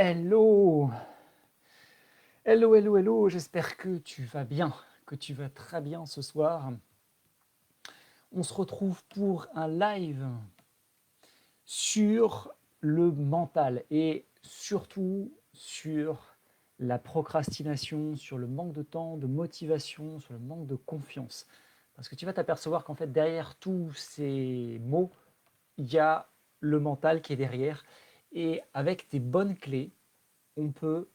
Hello! Hello, hello, hello, j'espère que tu vas bien, que tu vas très bien ce soir. On se retrouve pour un live sur le mental et surtout sur la procrastination, sur le manque de temps, de motivation, sur le manque de confiance. Parce que tu vas t'apercevoir qu'en fait, derrière tous ces mots, il y a le mental qui est derrière. Et avec des bonnes clés, on peut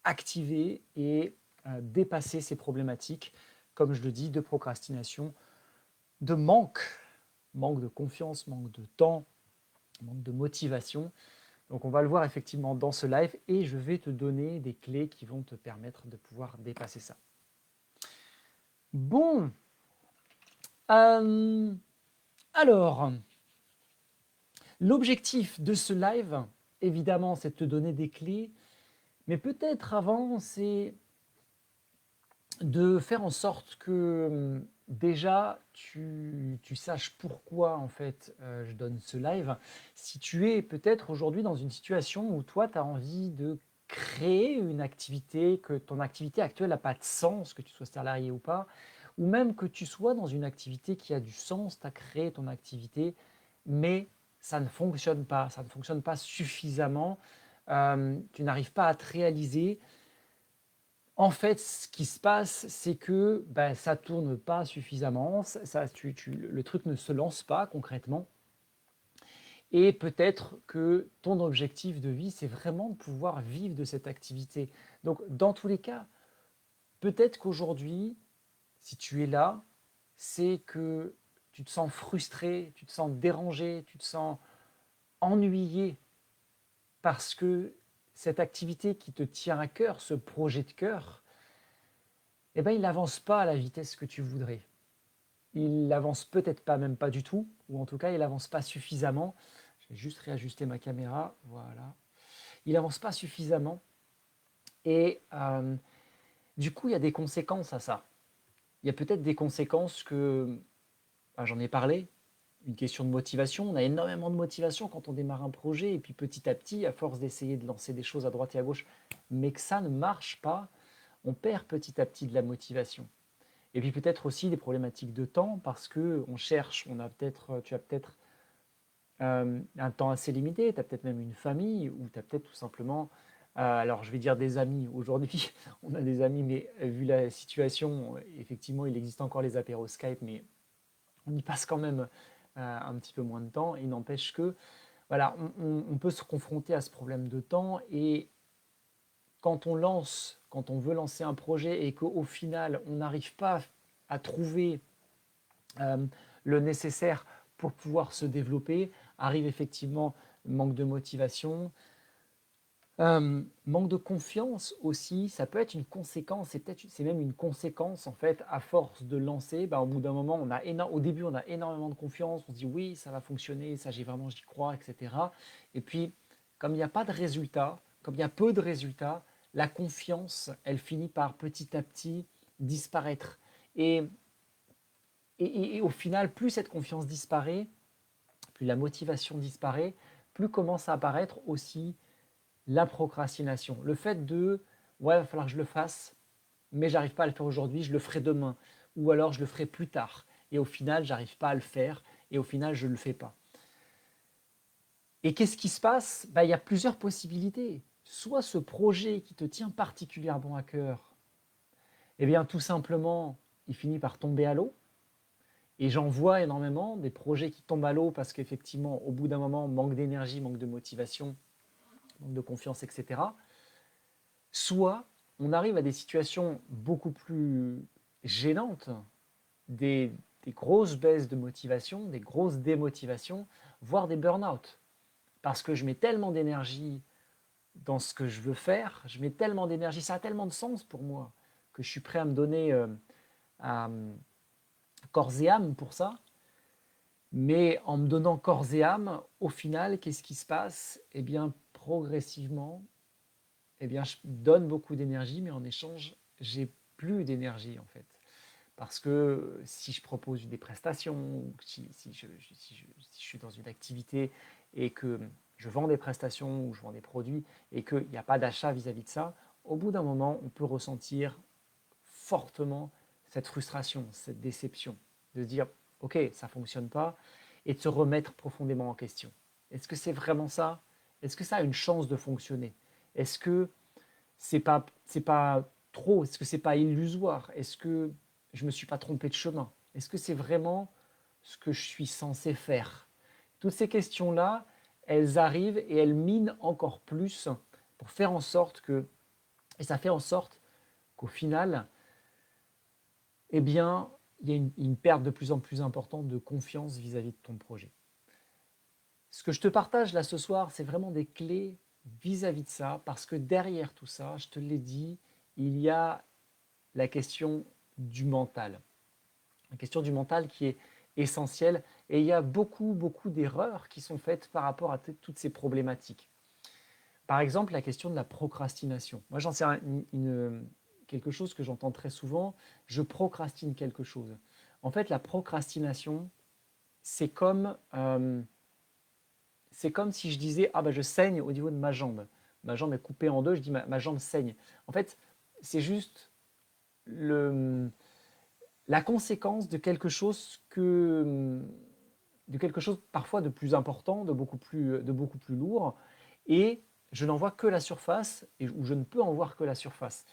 activer et dépasser ces problématiques, comme je le dis, de procrastination, de manque de confiance, manque de temps, manque de motivation. Donc on va le voir effectivement dans ce live et je vais te donner des clés qui vont te permettre de pouvoir dépasser ça. Bon, alors, l'objectif de ce live, évidemment, c'est de te donner des clés, mais peut-être avant, c'est de faire en sorte que déjà tu saches pourquoi en fait je donne ce live. Si tu es peut-être aujourd'hui dans une situation où toi tu as envie de créer une activité, que ton activité actuelle n'a pas de sens, que tu sois salarié ou pas, ou même que tu sois dans une activité qui a du sens, tu as créé ton activité, mais ça ne fonctionne pas, ça ne fonctionne pas suffisamment, tu n'arrives pas à te réaliser. En fait, ce qui se passe, c'est que ça ne tourne pas suffisamment, le truc ne se lance pas concrètement. Et peut-être que ton objectif de vie, c'est vraiment de pouvoir vivre de cette activité. Donc, dans tous les cas, peut-être qu'aujourd'hui, si tu es là, c'est que tu te sens frustré, tu te sens dérangé, tu te sens ennuyé parce que cette activité qui te tient à cœur, ce projet de cœur, eh ben, il n'avance pas à la vitesse que tu voudrais. Il n'avance peut-être pas, même pas du tout, ou en tout cas, il n'avance pas suffisamment. Je vais juste réajuster ma caméra, voilà. Il n'avance pas suffisamment, et du coup, il y a des conséquences à ça. Il y a peut-être des conséquences que, j'en ai parlé, une question de motivation. On a énormément de motivation quand on démarre un projet, et puis petit à petit, à force d'essayer de lancer des choses à droite et à gauche, mais que ça ne marche pas, on perd petit à petit de la motivation. Et puis peut-être aussi des problématiques de temps parce que on cherche, tu as peut-être un temps assez limité, tu as peut-être même une famille ou tu as peut-être tout simplement, alors je vais dire des amis. Aujourd'hui, on a des amis, mais vu la situation, effectivement, il existe encore les apéros Skype, mais on y passe quand même un petit peu moins de temps. Il n'empêche que, voilà, on peut se confronter à ce problème de temps et quand on veut lancer un projet et qu'au final, on n'arrive pas à trouver euh, le nécessaire pour pouvoir se développer, arrive effectivement manque de motivation, manque de confiance aussi, ça peut être une conséquence, c'est même une conséquence en fait, à force de lancer, au bout d'un moment, au début on a énormément de confiance, on se dit oui ça va fonctionner, ça j'y crois, etc. Et puis comme il n'y a pas de résultat, comme il y a peu de résultats, la confiance, elle finit par petit à petit disparaître. Et et au final, plus cette confiance disparaît, plus la motivation disparaît, plus commence à apparaître aussi la procrastination. Le fait de, ouais, il va falloir que je le fasse, mais j'arrive pas à le faire aujourd'hui, je le ferai demain. Ou alors je le ferai plus tard. Et au final, j'arrive pas à le faire. Et au final, je ne le fais pas. Et qu'est-ce qui se passe? Il y a plusieurs possibilités. Soit ce projet qui te tient particulièrement à cœur, eh bien tout simplement, il finit par tomber à l'eau. Et j'en vois énormément, des projets qui tombent à l'eau parce qu'effectivement, au bout d'un moment, manque d'énergie, manque de motivation, manque de confiance, etc. Soit on arrive à des situations beaucoup plus gênantes, des, des grosses baisses de motivation, des grosses démotivations, voire des burn-out. Parce que je mets tellement d'énergie dans ce que je veux faire, je mets tellement d'énergie, ça a tellement de sens pour moi, que je suis prêt à me donner à, corps et âme pour ça. Mais en me donnant corps et âme, au final, qu'est-ce qui se passe? Eh bien, progressivement, eh bien, je donne beaucoup d'énergie, mais en échange, j'ai plus d'énergie en fait. Parce que si je propose des prestations, si je suis dans une activité et que je vends des prestations ou je vends des produits et qu'il n'y a pas d'achat vis-à-vis de ça, au bout d'un moment, on peut ressentir fortement cette frustration, cette déception, de se dire ok, ça ne fonctionne pas, et de se remettre profondément en question. Est-ce que c'est vraiment ça? Est-ce que ça a une chance de fonctionner? Est-ce que c'est pas trop? Est-ce que c'est pas illusoire? Est-ce que je me suis pas trompé de chemin? Est-ce que c'est vraiment ce que je suis censé faire? Toutes ces questions-là, elles arrivent et elles minent encore plus pour faire en sorte que, et ça fait en sorte qu'au final, eh bien, il y a une perte de plus en plus importante de confiance vis-à-vis de ton projet. Ce que je te partage là ce soir, c'est vraiment des clés vis-à-vis de ça, parce que derrière tout ça, je te l'ai dit, il y a la question du mental. La question du mental qui est essentielle, et il y a beaucoup d'erreurs qui sont faites par rapport à toutes ces problématiques. Par exemple, la question de la procrastination. Moi, j'en sais quelque chose que j'entends très souvent, je procrastine quelque chose. En fait, la procrastination, c'est comme si je disais ah ben je saigne au niveau de ma jambe. Ma jambe est coupée en deux, je dis ma jambe saigne. En fait, c'est juste la conséquence de quelque chose parfois de plus important, de beaucoup plus lourd, et je n'en vois que la surface, ou je ne peux en voir que la surface.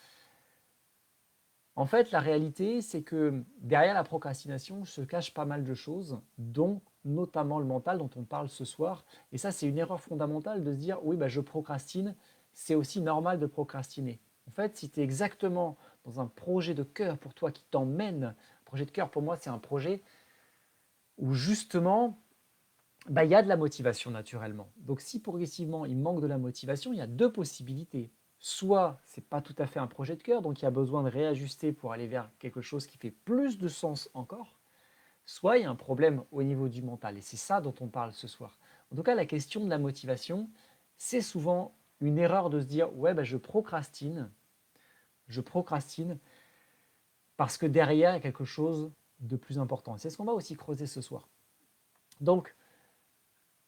En fait, la réalité, c'est que derrière la procrastination se cache pas mal de choses, dont notamment le mental dont on parle ce soir. Et ça, c'est une erreur fondamentale de se dire, oui, je procrastine, c'est aussi normal de procrastiner. En fait, si tu es exactement dans un projet de cœur pour toi qui t'emmène, un projet de cœur pour moi, c'est un projet où justement, il y a de la motivation naturellement. Donc si progressivement il manque de la motivation, il y a deux possibilités. Soit ce n'est pas tout à fait un projet de cœur, donc il y a besoin de réajuster pour aller vers quelque chose qui fait plus de sens encore, soit il y a un problème au niveau du mental. Et c'est ça dont on parle ce soir. En tout cas, la question de la motivation, c'est souvent une erreur de se dire « ouais, je procrastine parce que derrière, il y a quelque chose de plus important. » C'est ce qu'on va aussi creuser ce soir. Donc,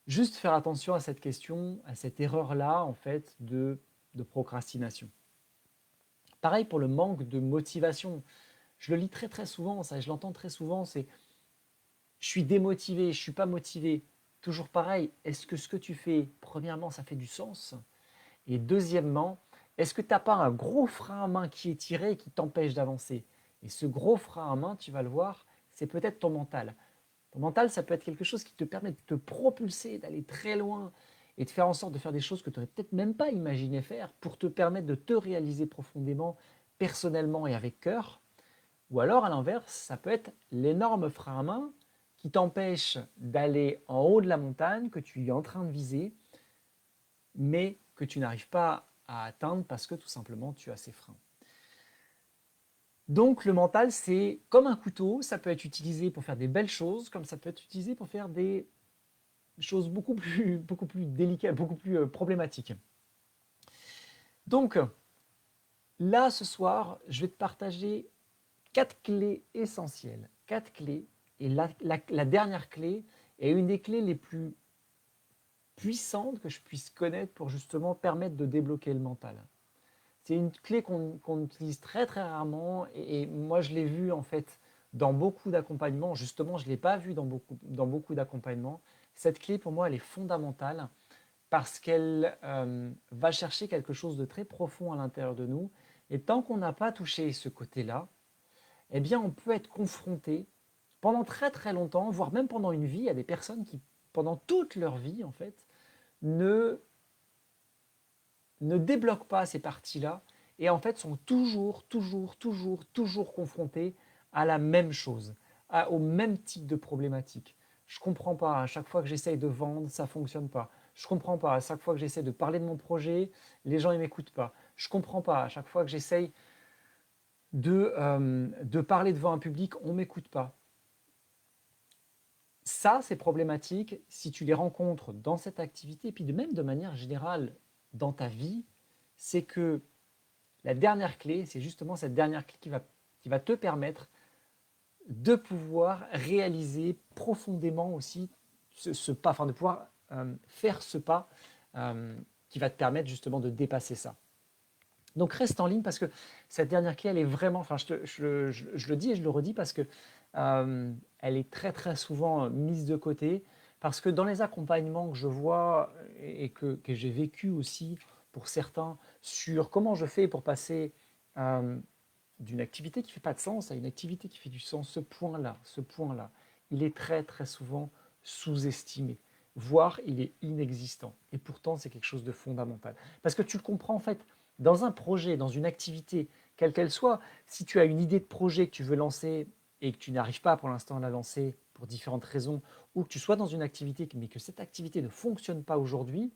juste faire attention à cette question, à cette erreur-là, en fait, de procrastination. Pareil pour le manque de motivation. Je le lis très souvent, ça, je l'entends très souvent, c'est je suis démotivé, je ne suis pas motivé. Toujours pareil, est-ce que ce que tu fais, premièrement, ça fait du sens? Et deuxièmement, est-ce que tu n'as pas un gros frein à main qui est tiré et qui t'empêche d'avancer? Et ce gros frein à main, tu vas le voir, c'est peut-être ton mental. Ton mental, ça peut être quelque chose qui te permet de te propulser, d'aller très loin et de faire en sorte de faire des choses que tu n'aurais peut-être même pas imaginé faire pour te permettre de te réaliser profondément, personnellement et avec cœur. Ou alors, à l'inverse, ça peut être l'énorme frein à main qui t'empêche d'aller en haut de la montagne que tu es en train de viser, mais que tu n'arrives pas à atteindre parce que tout simplement tu as ces freins. Donc le mental, c'est comme un couteau, ça peut être utilisé pour faire des belles choses, comme ça peut être utilisé pour faire des choses beaucoup plus délicates, beaucoup plus problématiques. Donc là, ce soir, je vais te partager 4 clés essentielles. 4 clés. Et la dernière clé est une des clés les plus puissantes que je puisse connaître pour justement permettre de débloquer le mental. C'est une clé qu'on utilise très rarement, et moi je l'ai vue en fait dans beaucoup d'accompagnements. Justement, je ne l'ai pas vue dans beaucoup d'accompagnements. Cette clé pour moi elle est fondamentale parce qu'elle va chercher quelque chose de très profond à l'intérieur de nous, et tant qu'on n'a pas touché ce côté-là, eh bien on peut être confronté pendant très longtemps, voire même pendant une vie, à des personnes qui pendant toute leur vie en fait ne débloquent pas ces parties-là et en fait sont toujours confrontés à la même chose, au même type de problématique. Je ne comprends pas, à chaque fois que j'essaye de vendre, ça ne fonctionne pas. Je ne comprends pas, à chaque fois que j'essaie de parler de mon projet, les gens ne m'écoutent pas. Je ne comprends pas, à chaque fois que j'essaye de parler devant un public, on ne m'écoute pas. Ça, ces problématiques, si tu les rencontres dans cette activité, et puis même de manière générale dans ta vie, c'est que la dernière clé, c'est justement cette dernière clé qui va te permettre de pouvoir réaliser profondément aussi ce pas, enfin de pouvoir faire ce pas qui va te permettre justement de dépasser ça. Donc reste en ligne parce que cette dernière clé, elle est vraiment, enfin je le dis et je le redis parce que elle est très très souvent mise de côté, parce que dans les accompagnements que je vois et que j'ai vécu aussi pour certains sur comment je fais pour passer d'une activité qui ne fait pas de sens à une activité qui fait du sens, ce point-là, il est très très souvent sous-estimé, voire il est inexistant. Et pourtant, c'est quelque chose de fondamental. Parce que tu le comprends en fait, dans un projet, dans une activité, quelle qu'elle soit, si tu as une idée de projet que tu veux lancer et que tu n'arrives pas pour l'instant à la lancer pour différentes raisons, ou que tu sois dans une activité mais que cette activité ne fonctionne pas aujourd'hui,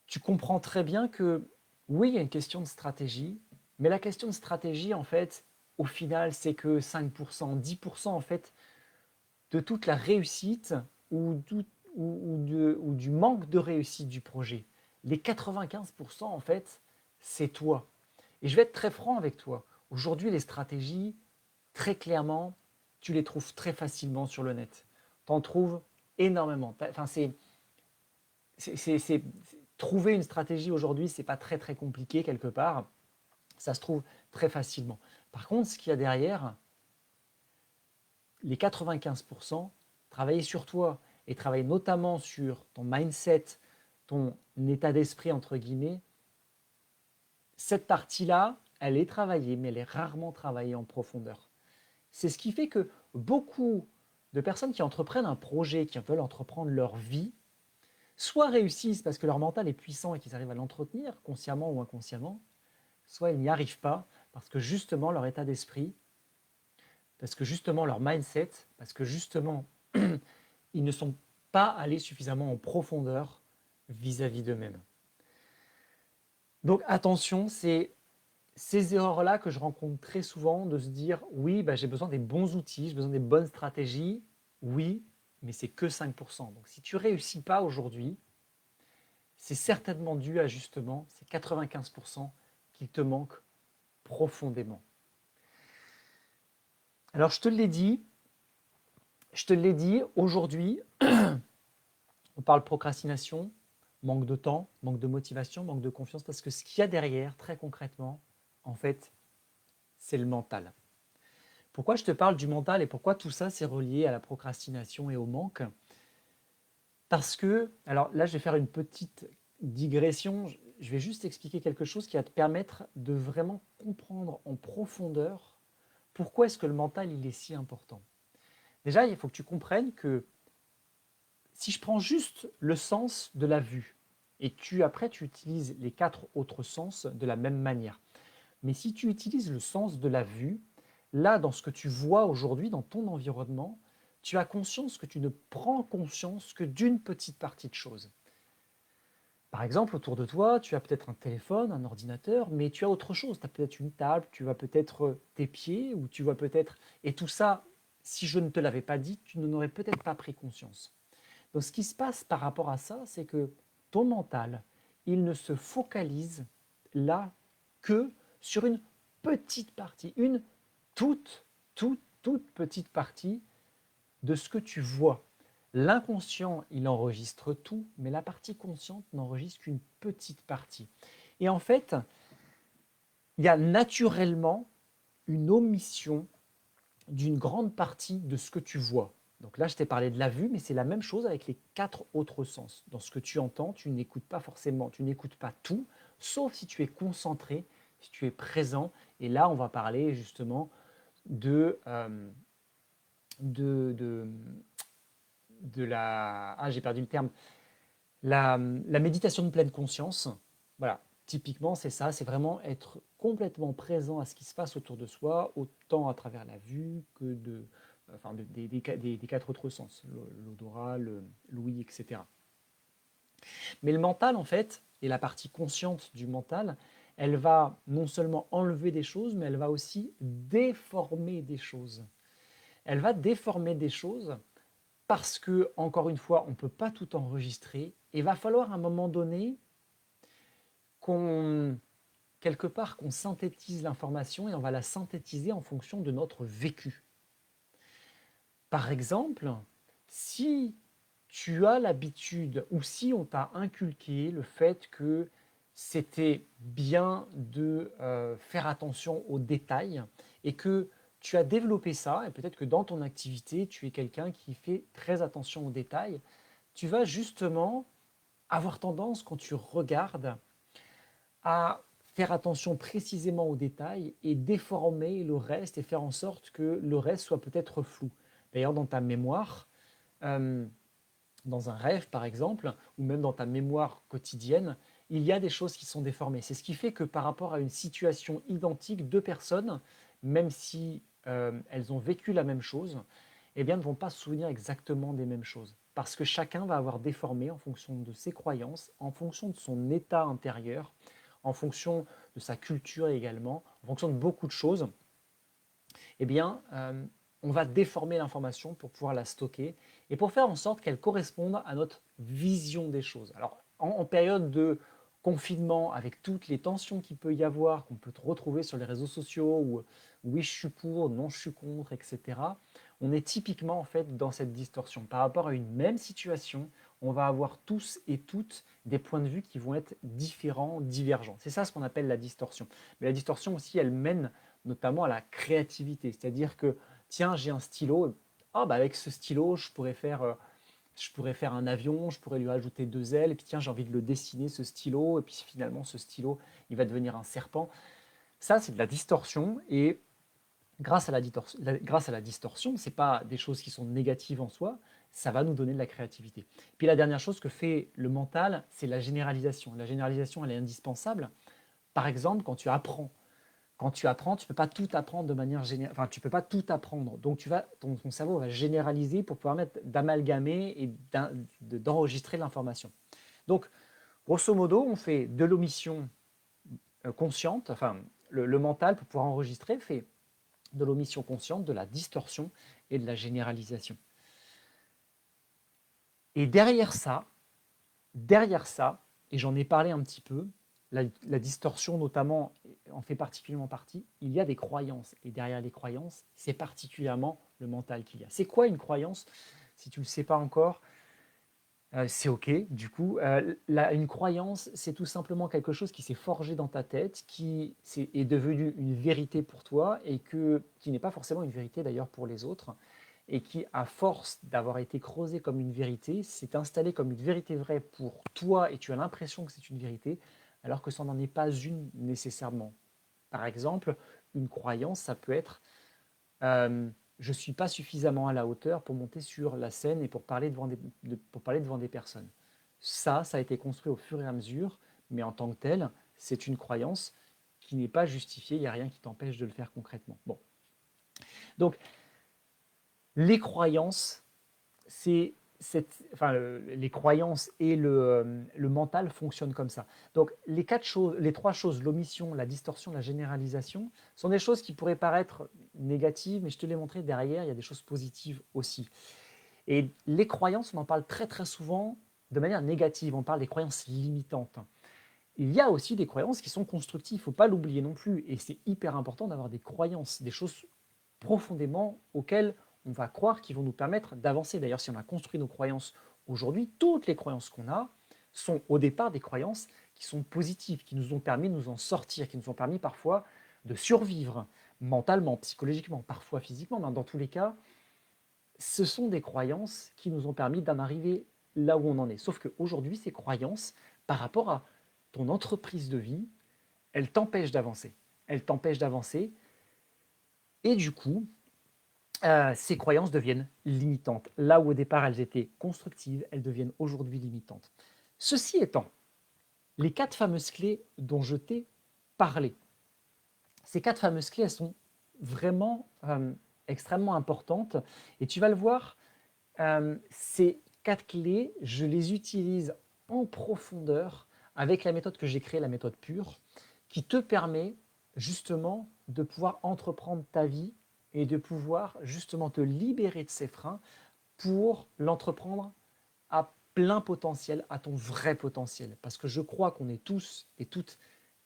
tu comprends très bien que oui, il y a une question de stratégie, mais la question de stratégie, en fait, au final, c'est que 5%, 10% en fait, de toute la réussite ou du manque de réussite du projet. Les 95%, en fait, c'est toi. Et je vais être très franc avec toi. Aujourd'hui, les stratégies, très clairement, tu les trouves très facilement sur le net. Tu en trouves énormément. Enfin, trouver une stratégie aujourd'hui, c'est pas très très compliqué quelque part. Ça se trouve très facilement. Par contre, ce qu'il y a derrière, les 95%, travailler sur toi et travailler notamment sur ton mindset, ton état d'esprit, entre guillemets, cette partie-là, elle est travaillée, mais elle est rarement travaillée en profondeur. C'est ce qui fait que beaucoup de personnes qui entreprennent un projet, qui veulent entreprendre leur vie, soit réussissent parce que leur mental est puissant et qu'ils arrivent à l'entretenir, consciemment ou inconsciemment, soit ils n'y arrivent pas parce que justement leur état d'esprit, parce que justement leur mindset, parce que justement ils ne sont pas allés suffisamment en profondeur vis-à-vis d'eux-mêmes. Donc attention, c'est ces erreurs-là que je rencontre très souvent, de se dire oui, j'ai besoin des bons outils, j'ai besoin des bonnes stratégies, oui, mais c'est que 5%. Donc si tu ne réussis pas aujourd'hui, c'est certainement dû à justement ces 95% qui te manquent profondément. Alors je te l'ai dit, aujourd'hui, on parle procrastination, manque de temps, manque de motivation, manque de confiance, parce que ce qu'il y a derrière, très concrètement, en fait, c'est le mental. Pourquoi je te parle du mental et pourquoi tout ça c'est relié à la procrastination et au manque? Parce que, alors là je vais faire une petite digression, je vais juste expliquer quelque chose qui va te permettre de vraiment comprendre en profondeur pourquoi est-ce que le mental il est si important. Déjà, il faut que tu comprennes que si je prends juste le sens de la vue, et après tu utilises les 4 autres sens de la même manière, mais si tu utilises le sens de la vue, là, dans ce que tu vois aujourd'hui, dans ton environnement, tu as conscience que tu ne prends conscience que d'une petite partie de choses. Par exemple, autour de toi, tu as peut-être un téléphone, un ordinateur, mais tu as autre chose. Tu as peut-être une table, tu vois peut-être tes pieds, ou tu vois peut-être... Et tout ça, si je ne te l'avais pas dit, tu n'en aurais peut-être pas pris conscience. Donc ce qui se passe par rapport à ça, c'est que ton mental, il ne se focalise là que sur une petite partie, une toute petite partie de ce que tu vois. L'inconscient, il enregistre tout, mais la partie consciente n'enregistre qu'une petite partie. Et en fait, il y a naturellement une omission d'une grande partie de ce que tu vois. Donc là, je t'ai parlé de la vue, mais c'est la même chose avec les 4 autres sens. Dans ce que tu entends, tu n'écoutes pas forcément, tu n'écoutes pas tout, sauf si tu es concentré, si tu es présent. Et là, on va parler justement de la... Ah, j'ai perdu le terme. La méditation de pleine conscience. Voilà, typiquement, c'est ça, c'est vraiment être complètement présent à ce qui se passe autour de soi, autant à travers la vue que des 4 autres sens, l'odorat, l'ouïe, etc. Mais le mental, en fait, et la partie consciente du mental, elle va non seulement enlever des choses, mais elle va aussi déformer des choses. Elle va déformer des choses parce que, encore une fois, on ne peut pas tout enregistrer. Et il va falloir à un moment donné quelque part, qu'on synthétise l'information et on va la synthétiser en fonction de notre vécu. Par exemple, si tu as l'habitude, ou si on t'a inculqué le fait que c'était bien de faire attention aux détails et que tu as développé ça, et peut-être que dans ton activité, tu es quelqu'un qui fait très attention aux détails, tu vas justement avoir tendance, quand tu regardes, à faire attention précisément aux détails et déformer le reste et faire en sorte que le reste soit peut-être flou. D'ailleurs, dans ta mémoire, euh, dans un rêve par exemple, ou même dans ta mémoire quotidienne, il y a des choses qui sont déformées. C'est ce qui fait que par rapport à une situation identique, deux personnes, même si elles ont vécu la même chose, eh bien, ne vont pas se souvenir exactement des mêmes choses. Parce que chacun va avoir déformé en fonction de ses croyances, en fonction de son état intérieur, en fonction de sa culture également, en fonction de beaucoup de choses. Eh bien, on va déformer l'information pour pouvoir la stocker et pour faire en sorte qu'elle corresponde à notre vision des choses. Alors, en période de confinement, avec toutes les tensions qu'il peut y avoir, qu'on peut retrouver sur les réseaux sociaux, où oui, je suis pour, non, je suis contre, etc., on est typiquement en fait dans cette distorsion. Par rapport à une même situation, on va avoir tous et toutes des points de vue qui vont être différents, divergents. C'est ça ce qu'on appelle la distorsion. Mais la distorsion aussi, elle mène notamment à la créativité. C'est-à-dire que, tiens, j'ai un stylo, oh, bah avec ce stylo, je pourrais faire un avion, je pourrais lui ajouter deux ailes, et puis tiens, j'ai envie de le dessiner, ce stylo, et puis finalement, ce stylo, il va devenir un serpent. Ça, c'est de la distorsion, et grâce à la distorsion, ce n'est pas des choses qui sont négatives en soi, ça va nous donner de la créativité. Puis la dernière chose que fait le mental, c'est la généralisation. La généralisation, elle est indispensable. Par exemple, quand tu apprends, tu ne peux pas tout apprendre de manière générale. Enfin, tu ne peux pas tout apprendre. Donc, ton cerveau va généraliser pour pouvoir mettre d'amalgamer et d'enregistrer l'information. Donc, grosso modo, on fait de l'omission consciente, enfin, le mental, pour pouvoir enregistrer, fait de l'omission consciente, de la distorsion et de la généralisation. Et derrière ça, et j'en ai parlé un petit peu, la distorsion notamment en fait particulièrement partie, il y a des croyances. Et derrière les croyances, c'est particulièrement le mental qu'il y a. C'est quoi une croyance? Si tu ne le sais pas encore, c'est OK. Du coup, une croyance, c'est tout simplement quelque chose qui s'est forgé dans ta tête, qui est devenu une vérité pour toi et qui n'est pas forcément une vérité d'ailleurs pour les autres, et qui, à force d'avoir été creusé comme une vérité, s'est installé comme une vérité vraie pour toi et tu as l'impression que c'est une vérité, alors que ça n'en est pas une nécessairement. Par exemple, une croyance, ça peut être je ne suis pas suffisamment à la hauteur pour monter sur la scène et pour parler devant des personnes. Ça a été construit au fur et à mesure, mais en tant que tel, c'est une croyance qui n'est pas justifiée, il n'y a rien qui t'empêche de le faire concrètement. Bon. Donc, les croyances, les croyances et le mental fonctionnent comme ça. Donc les trois choses, l'omission, la distorsion, la généralisation, sont des choses qui pourraient paraître négatives, mais je te l'ai montré derrière, il y a des choses positives aussi. Et les croyances, on en parle très très souvent de manière négative, on parle des croyances limitantes. Il y a aussi des croyances qui sont constructives, il ne faut pas l'oublier non plus, et c'est hyper important d'avoir des croyances, des choses profondément auxquelles on va croire qui vont nous permettre d'avancer. D'ailleurs, si on a construit nos croyances aujourd'hui, toutes les croyances qu'on a sont au départ des croyances qui sont positives, qui nous ont permis de nous en sortir, qui nous ont permis parfois de survivre mentalement, psychologiquement, parfois physiquement, mais dans tous les cas, ce sont des croyances qui nous ont permis d'en arriver là où on en est. Sauf qu'aujourd'hui, ces croyances, par rapport à ton entreprise de vie, elles t'empêchent d'avancer. Elles t'empêchent d'avancer et du coup, ces croyances deviennent limitantes. Là où au départ elles étaient constructives, elles deviennent aujourd'hui limitantes. Ceci étant, les 4 fameuses clés dont je t'ai parlé, ces 4 fameuses clés, elles sont vraiment extrêmement importantes. Et tu vas le voir, ces 4 clés, je les utilise en profondeur avec la méthode que j'ai créée, la méthode pure, qui te permet justement de pouvoir entreprendre ta vie et de pouvoir justement te libérer de ces freins pour l'entreprendre à plein potentiel, à ton vrai potentiel. Parce que je crois qu'on est tous et toutes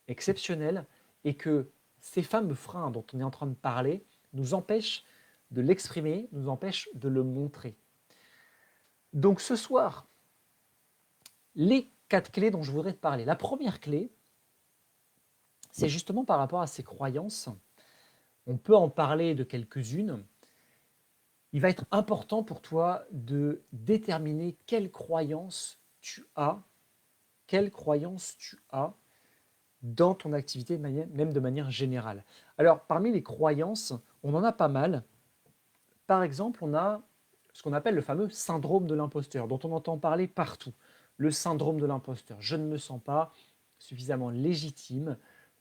exceptionnels et que ces fameux freins dont on est en train de parler nous empêchent de l'exprimer, nous empêchent de le montrer. Donc ce soir, les 4 clés dont je voudrais te parler. La première clé, c'est justement par rapport à ces croyances. On peut en parler de quelques-unes. Il va être important pour toi de déterminer quelles croyances tu as dans ton activité, même de manière générale. Alors, parmi les croyances, on en a pas mal. Par exemple, on a ce qu'on appelle le fameux syndrome de l'imposteur, dont on entend parler partout. Le syndrome de l'imposteur. Je ne me sens pas suffisamment légitime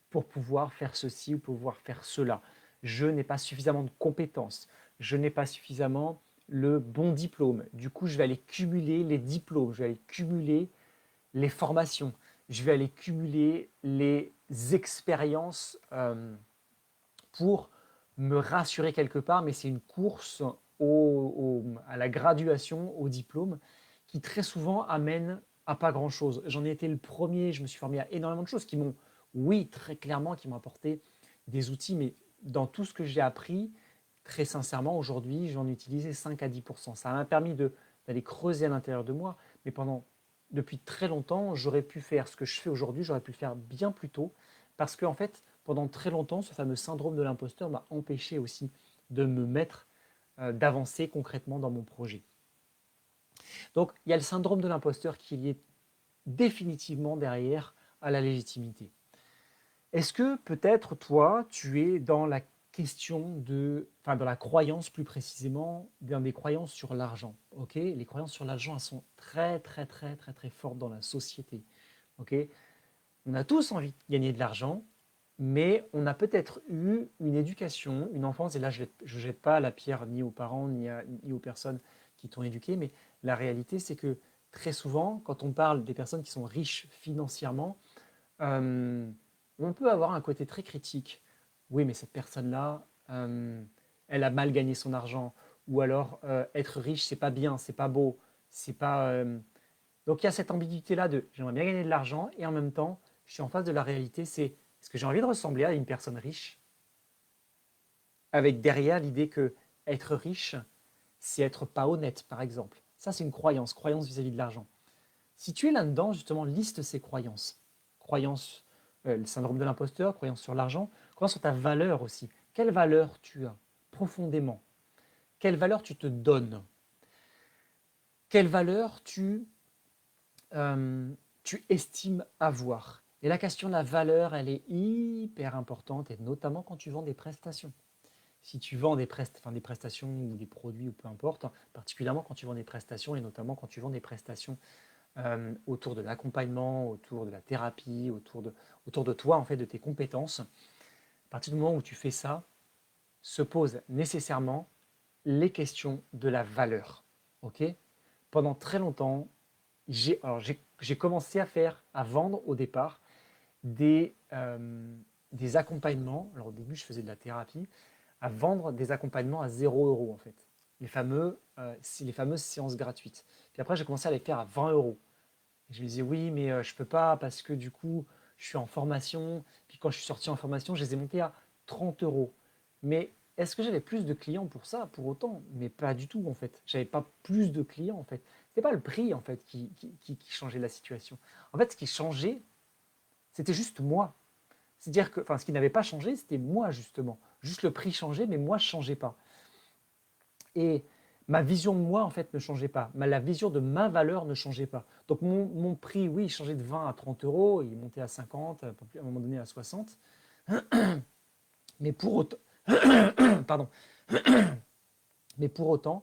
pour pouvoir faire ceci ou pouvoir faire cela. Je n'ai pas suffisamment de compétences. Je n'ai pas suffisamment le bon diplôme. Du coup, je vais aller cumuler les diplômes, je vais aller cumuler les formations, je vais aller cumuler les expériences pour me rassurer quelque part, mais c'est une course à la graduation, au diplôme, qui très souvent amène à pas grand-chose. J'en ai été le premier, je me suis formé à énormément de choses qui m'ont, oui, très clairement, qui m'ont apporté des outils, mais dans tout ce que j'ai appris, très sincèrement, aujourd'hui, j'en ai utilisé 5 à 10%. Ça m'a permis d'aller creuser à l'intérieur de moi, mais depuis très longtemps, j'aurais pu faire ce que je fais aujourd'hui, j'aurais pu le faire bien plus tôt, parce qu'en fait, pendant très longtemps, ce fameux syndrome de l'imposteur m'a empêché aussi de me mettre, d'avancer concrètement dans mon projet. Donc, il y a le syndrome de l'imposteur qui est lié définitivement derrière à la légitimité. Est-ce que peut-être toi, tu es dans la question dans la croyance plus précisément, dans des croyances sur l'argent, ok? Les croyances sur l'argent, elles sont très, très, très, très, très fortes dans la société, ok? On a tous envie de gagner de l'argent, mais on a peut-être eu une éducation, une enfance, et là je ne jette pas la pierre ni aux parents ni aux personnes qui t'ont éduqué, mais la réalité c'est que très souvent, quand on parle des personnes qui sont riches financièrement, euh, on peut avoir un côté très critique. Oui, mais cette personne-là, elle a mal gagné son argent, ou alors être riche, c'est pas bien, c'est pas beau, c'est pas. Donc il y a cette ambiguïté-là de j'aimerais bien gagner de l'argent et en même temps, je suis en face de la réalité, c'est est-ce que j'ai envie de ressembler à une personne riche avec derrière l'idée que être riche, c'est être pas honnête, par exemple. Ça, c'est une croyance vis-à-vis de l'argent. Si tu es là-dedans, justement, liste ces croyances. Croyances, le syndrome de l'imposteur, croyances sur l'argent, croyances sur ta valeur aussi. Quelle valeur tu as profondément? Quelle valeur tu te donnes? Quelle valeur tu estimes avoir? Et la question de la valeur, elle est hyper importante, et notamment quand tu vends des prestations. Si tu vends des prestations ou des produits ou peu importe, particulièrement quand tu vends des prestations et notamment quand tu vends des prestations autour de l'accompagnement, autour de la thérapie, autour de toi, en fait, de tes compétences, à partir du moment où tu fais ça, se posent nécessairement les questions de la valeur. Ok? Pendant très longtemps, j'ai commencé à vendre au départ des, accompagnements. Alors au début, je faisais de la thérapie, à vendre des accompagnements à 0 € en fait. Les fameuses séances gratuites. Puis après, j'ai commencé à les faire à 20 €. Et je me disais, oui, mais je ne peux pas parce que du coup, je suis en formation. Puis quand je suis sorti en formation, je les ai montés à 30 €. Mais est-ce que j'avais plus de clients pour ça, pour autant? Mais pas du tout, en fait. J'avais pas plus de clients, en fait. Ce n'était pas le prix, en fait, qui changeait la situation. En fait, ce qui changeait, c'était juste moi. C'est-à-dire que, ce qui n'avait pas changé, c'était moi, justement. Juste le prix changeait, mais moi, je ne changeais pas. Et ma vision de moi, en fait, ne changeait pas. La vision de ma valeur ne changeait pas. Donc, mon prix, oui, il changeait de 20 à 30 €, il montait à 50, à un moment donné à 60. Mais pour autant, pardon, mais pour autant,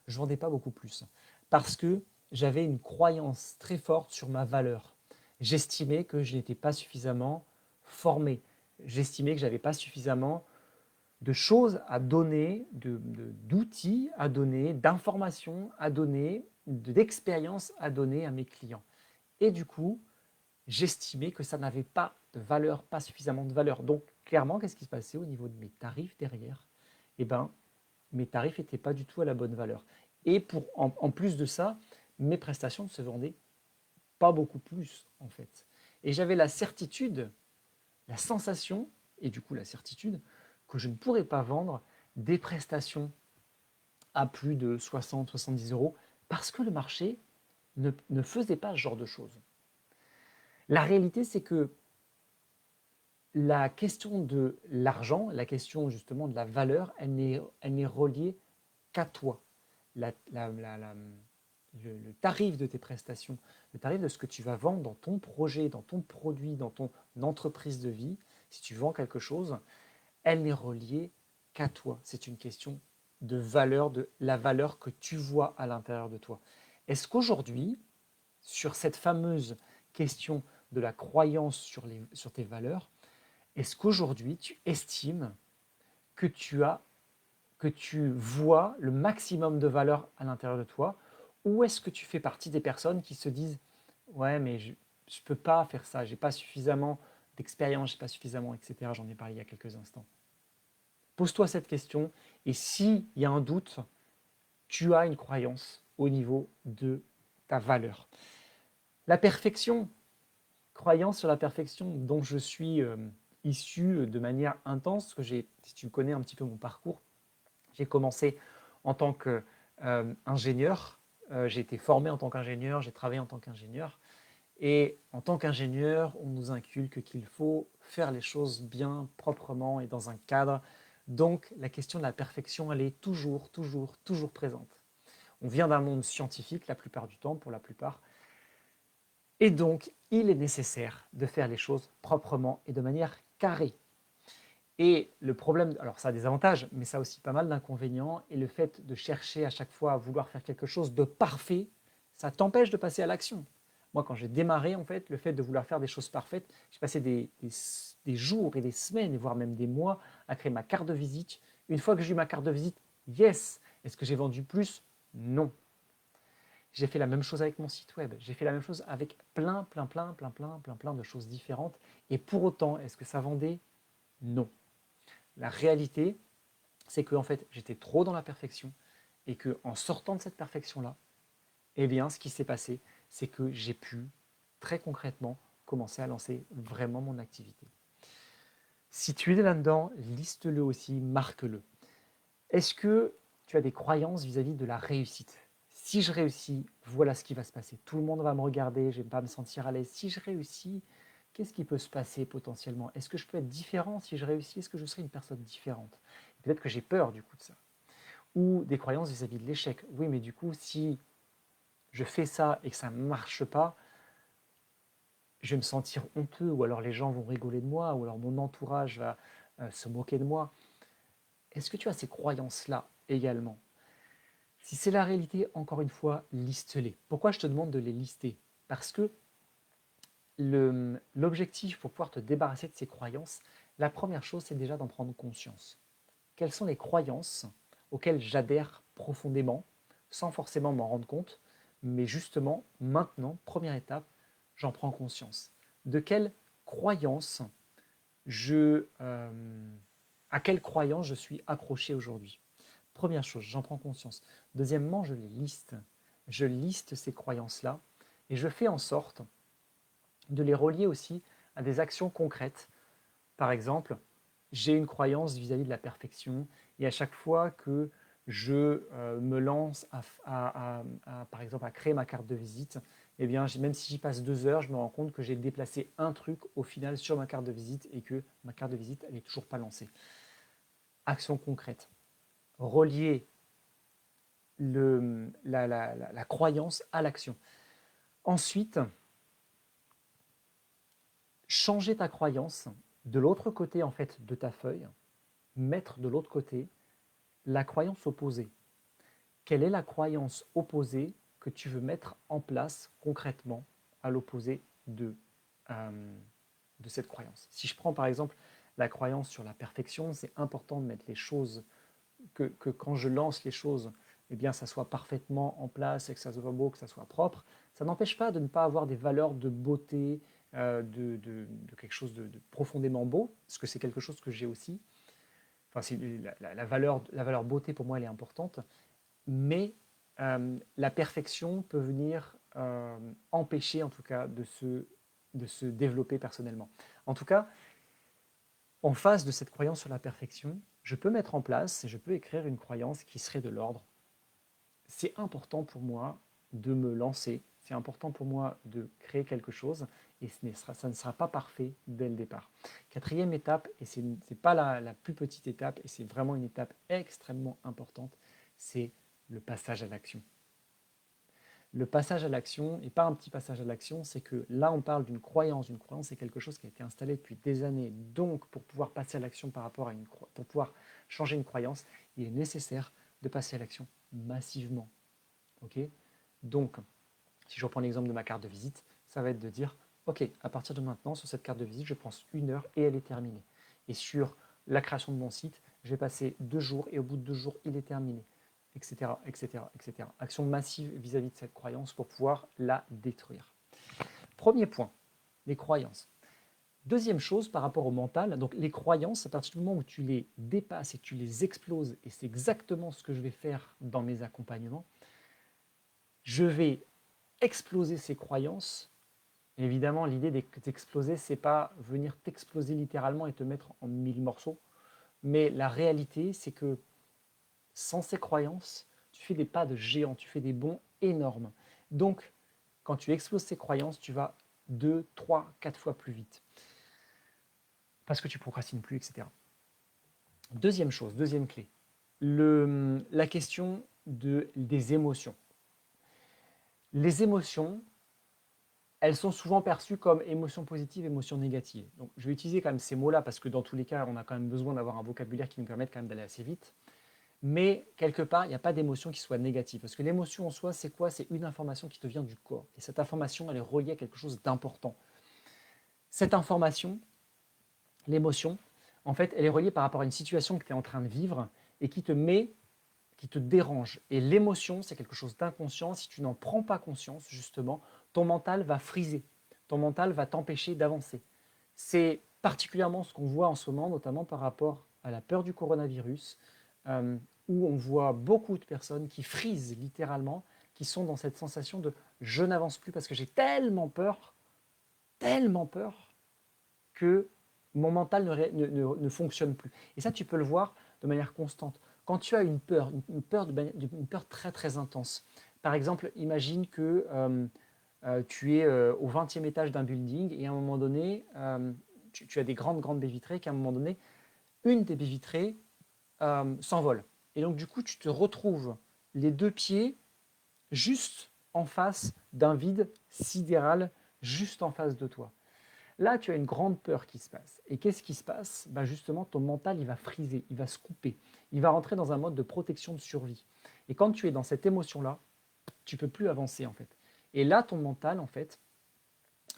je ne vendais pas beaucoup plus. Parce que j'avais une croyance très forte sur ma valeur. J'estimais que je n'étais pas suffisamment formé. J'estimais que je n'avais pas suffisamment de choses à donner, d'outils à donner, d'informations à donner, d'expériences à donner à mes clients. Et du coup, j'estimais que ça n'avait pas de valeur, pas suffisamment de valeur. Donc, clairement, qu'est-ce qui se passait au niveau de mes tarifs derrière? Eh bien, mes tarifs n'étaient pas du tout à la bonne valeur. Et en plus de ça, mes prestations ne se vendaient pas beaucoup plus, en fait. Et j'avais la certitude, la sensation, et du coup la certitude, que je ne pourrais pas vendre des prestations à plus de 60-70 € Parce que le marché ne faisait pas ce genre de choses. La réalité, c'est que la question de l'argent, la question justement de la valeur, elle n'est reliée qu'à toi. La- la- la- la- le tarif de tes prestations, le tarif de ce que tu vas vendre dans ton projet, dans ton produit, dans ton entreprise de vie, si tu vends quelque chose, elle n'est reliée qu'à toi. C'est une question de valeur, de la valeur que tu vois à l'intérieur de toi. Est-ce qu'aujourd'hui, sur cette fameuse question de la croyance sur tes valeurs, est-ce qu'aujourd'hui tu estimes que que tu vois le maximum de valeur à l'intérieur de toi, ou est-ce que tu fais partie des personnes qui se disent ouais mais je ne peux pas faire ça, j'ai pas suffisamment d'expérience, j'ai pas suffisamment, etc. J'en ai parlé il y a quelques instants. Pose-toi cette question et s'il y a un doute, tu as une croyance au niveau de ta valeur. La perfection, croyance sur la perfection dont je suis issu de manière intense, que si tu connais un petit peu mon parcours, j'ai commencé en tant qu'ingénieur, j'ai été formé en tant qu'ingénieur, j'ai travaillé en tant qu'ingénieur. Et en tant qu'ingénieur, on nous inculque qu'il faut faire les choses bien, proprement et dans un cadre. Donc la question de la perfection, elle est toujours, toujours, toujours présente. On vient d'un monde scientifique la plupart du temps, pour la plupart. Et donc, il est nécessaire de faire les choses proprement et de manière carrée. Et le problème, alors ça a des avantages, mais ça a aussi pas mal d'inconvénients. Et le fait de chercher à chaque fois à vouloir faire quelque chose de parfait, ça t'empêche de passer à l'action. Moi, quand j'ai démarré, en fait, le fait de vouloir faire des choses parfaites, j'ai passé des jours et des semaines, voire même des mois, à créer ma carte de visite. Une fois que j'ai eu ma carte de visite, yes. Est-ce que j'ai vendu plus? Non. J'ai fait la même chose avec mon site web. J'ai fait la même chose avec plein de choses différentes. Et pour autant, est-ce que ça vendait? Non. La réalité, c'est que en fait, j'étais trop dans la perfection et que en sortant de cette perfection-là, eh bien, ce qui s'est passé, c'est que j'ai pu très concrètement commencer à lancer vraiment mon activité. Si tu es là-dedans, liste-le aussi, marque-le. Est-ce que tu as des croyances vis-à-vis de la réussite? Si je réussis, voilà ce qui va se passer. Tout le monde va me regarder, je ne vais pas me sentir à l'aise. Si je réussis, qu'est-ce qui peut se passer potentiellement? Est-ce que je peux être différent si je réussis? Est-ce que je serai une personne différente? Peut-être que j'ai peur du coup de ça. Ou des croyances vis-à-vis de l'échec. Oui, mais du coup, si je fais ça et que ça ne marche pas, je vais me sentir honteux, ou alors les gens vont rigoler de moi, ou alors mon entourage va se moquer de moi. Est-ce que tu as ces croyances-là également? Si c'est la réalité, encore une fois, liste-les. Pourquoi je te demande de les lister? Parce que l'objectif pour pouvoir te débarrasser de ces croyances, la première chose, c'est déjà d'en prendre conscience. Quelles sont les croyances auxquelles j'adhère profondément, sans forcément m'en rendre compte, mais justement, maintenant, première étape, j'en prends conscience. De quelles croyances à quelles croyances je suis accroché aujourd'hui? Première chose, j'en prends conscience. Deuxièmement, je les liste. Je liste ces croyances-là et je fais en sorte de les relier aussi à des actions concrètes. Par exemple, j'ai une croyance vis-à-vis de la perfection et à chaque fois que je me lance par exemple, à créer ma carte de visite, eh bien, même si j'y passe 2 heures, je me rends compte que j'ai déplacé un truc au final sur ma carte de visite et que ma carte de visite, elle n'est toujours pas lancée. Action concrète. Relier la croyance à l'action. Ensuite, changer ta croyance de l'autre côté en fait de ta feuille, mettre de l'autre côté la croyance opposée. Quelle est la croyance opposée que tu veux mettre en place concrètement à l'opposé de cette croyance? Si je prends par exemple la croyance sur la perfection, c'est important de mettre les choses, que quand je lance les choses, eh bien, ça soit parfaitement en place et que ça soit beau, que ça soit propre. Ça n'empêche pas de ne pas avoir des valeurs de beauté, de quelque chose de profondément beau, parce que c'est quelque chose que j'ai aussi. Enfin, la valeur beauté, pour moi, elle est importante. Mais la perfection peut venir empêcher, en tout cas, de se développer personnellement. En tout cas, en face de cette croyance sur la perfection, je peux mettre en place et je peux écrire une croyance qui serait de l'ordre: c'est important pour moi de me lancer, c'est important pour moi de créer quelque chose, et ça ne sera pas parfait dès le départ. Quatrième étape, et ce n'est pas la plus petite étape, et c'est vraiment une étape extrêmement importante, c'est le passage à l'action. Le passage à l'action, et pas un petit passage à l'action, c'est que là on parle d'une croyance. Une croyance, c'est quelque chose qui a été installé depuis des années. Donc pour pouvoir passer à l'action par rapport à pour pouvoir changer une croyance, il est nécessaire de passer à l'action massivement. Okay, donc, si je reprends l'exemple de ma carte de visite, ça va être de dire, ok, à partir de maintenant, sur cette carte de visite, je prends 1 heure et elle est terminée. Et sur la création de mon site, je vais passer 2 jours et au bout de 2 jours, il est terminé, etc., etc., etc. Action massive vis-à-vis de cette croyance pour pouvoir la détruire. Premier point, les croyances. Deuxième chose par rapport au mental, donc les croyances, à partir du moment où tu les dépasses et tu les exploses, et c'est exactement ce que je vais faire dans mes accompagnements, je vais exploser ces croyances. Évidemment, l'idée d'exploser, c'est pas venir t'exploser littéralement et te mettre en 1000 morceaux, mais la réalité, c'est que sans ces croyances, tu fais des pas de géant, tu fais des bonds énormes. Donc, quand tu exploses ces croyances, tu vas 2, 3, 4 fois plus vite. Parce que tu procrastines plus, etc. Deuxième chose, deuxième clé, la question des émotions. Les émotions, elles sont souvent perçues comme émotions positives, émotions négatives. Donc, je vais utiliser quand même ces mots-là parce que dans tous les cas, on a quand même besoin d'avoir un vocabulaire qui nous permette quand même d'aller assez vite. Mais quelque part, il n'y a pas d'émotion qui soit négative. Parce que l'émotion en soi, c'est quoi? C'est une information qui te vient du corps. Et cette information, elle est reliée à quelque chose d'important. Cette information, l'émotion, en fait, elle est reliée par rapport à une situation que tu es en train de vivre et qui te dérange. Et l'émotion, c'est quelque chose d'inconscient. Si tu n'en prends pas conscience, justement, ton mental va friser. Ton mental va t'empêcher d'avancer. C'est particulièrement ce qu'on voit en ce moment, notamment par rapport à la peur du coronavirus, où on voit beaucoup de personnes qui frisent littéralement, qui sont dans cette sensation de « je n'avance plus parce que j'ai tellement peur que mon mental ne fonctionne plus ». Et ça, tu peux le voir de manière constante. Quand tu as une peur très très intense, par exemple, imagine que tu es au 20e étage d'un building et à un moment donné, tu as des grandes baies vitrées, qu'à un moment donné, une des baies vitrées s'envole. Et donc, du coup, tu te retrouves les 2 pieds juste en face d'un vide sidéral, juste en face de toi. Là, tu as une grande peur qui se passe. Et qu'est-ce qui se passe? Justement, ton mental, il va friser, il va se couper. Il va rentrer dans un mode de protection, de survie. Et quand tu es dans cette émotion-là, tu ne peux plus avancer, en fait. Et là, ton mental, en fait,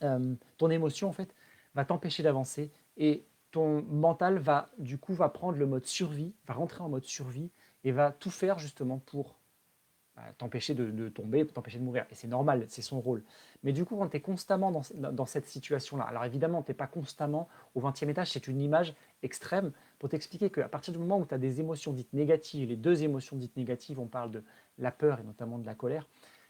ton émotion, en fait, va t'empêcher d'avancer. Et ton mental va, du coup, va prendre le mode survie, va rentrer en mode survie et va tout faire, justement, pour t'empêcher de tomber, t'empêcher de mourir. Et c'est normal, c'est son rôle. Mais du coup, quand tu es constamment dans cette situation-là, alors évidemment, tu n'es pas constamment au 20e étage, c'est une image extrême pour t'expliquer qu'à partir du moment où tu as des émotions dites négatives, les 2 émotions dites négatives, on parle de la peur et notamment de la colère,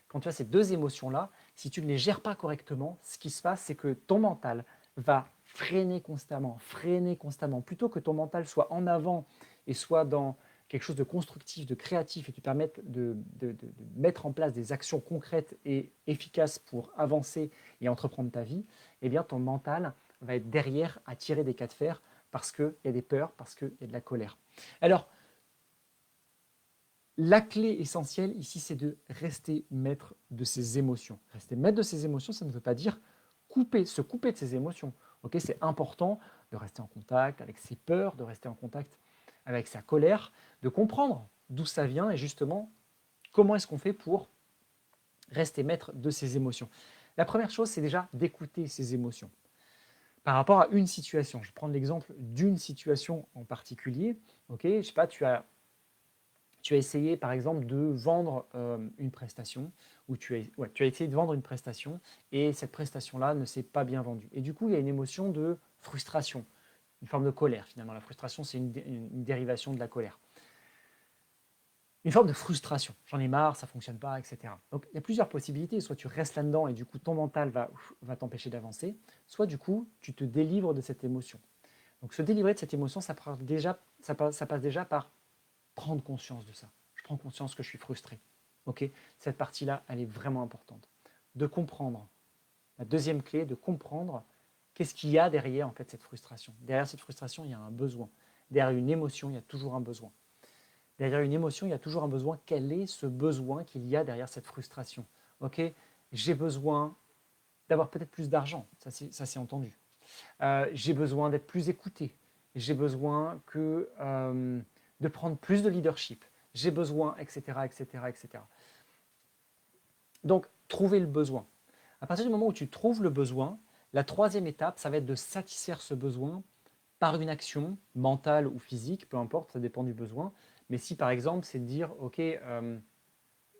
quand tu as ces 2 émotions-là, si tu ne les gères pas correctement, ce qui se passe, c'est que ton mental va freiner constamment, plutôt que ton mental soit en avant et soit dans quelque chose de constructif, de créatif et te permettre de mettre en place des actions concrètes et efficaces pour avancer et entreprendre ta vie, eh bien ton mental va être derrière à tirer des cas de fer parce qu'il y a des peurs, parce qu'il y a de la colère. Alors, la clé essentielle ici, c'est de rester maître de ses émotions. Rester maître de ses émotions, ça ne veut pas dire se couper de ses émotions. Okay, c'est important de rester en contact avec ses peurs, de rester en contact avec sa colère, de comprendre d'où ça vient et justement comment est-ce qu'on fait pour rester maître de ses émotions. La première chose, c'est déjà d'écouter ses émotions. Par rapport à une situation, je vais prendre l'exemple d'une situation en particulier. Okay, je ne sais pas, tu as essayé par exemple de vendre une prestation, ou tu as essayé de vendre une prestation et cette prestation-là ne s'est pas bien vendue. Et du coup, il y a une émotion de frustration, une forme de colère finalement. La frustration, c'est une dérivation de la colère. Une forme de frustration. J'en ai marre, ça ne fonctionne pas, etc. Donc, il y a plusieurs possibilités. Soit tu restes là-dedans et du coup, ton mental va t'empêcher d'avancer, soit du coup, tu te délivres de cette émotion. Donc, se délivrer de cette émotion, ça passe déjà par prendre conscience de ça. Je prends conscience que je suis frustré. Ok, cette partie-là, elle est vraiment importante. De comprendre. La deuxième clé, de comprendre qu'est-ce qu'il y a derrière en fait cette frustration. Derrière cette frustration, il y a un besoin. Derrière une émotion, il y a toujours un besoin. Derrière une émotion, il y a toujours un besoin. Quel est ce besoin qu'il y a derrière cette frustration? Ok, j'ai besoin d'avoir peut-être plus d'argent, ça c'est entendu. J'ai besoin d'être plus écouté. J'ai besoin de prendre plus de leadership. J'ai besoin, etc., etc., etc. Donc, trouver le besoin. À partir du moment où tu trouves le besoin, la troisième étape, ça va être de satisfaire ce besoin par une action mentale ou physique, peu importe, ça dépend du besoin. Mais si par exemple, c'est de dire, OK,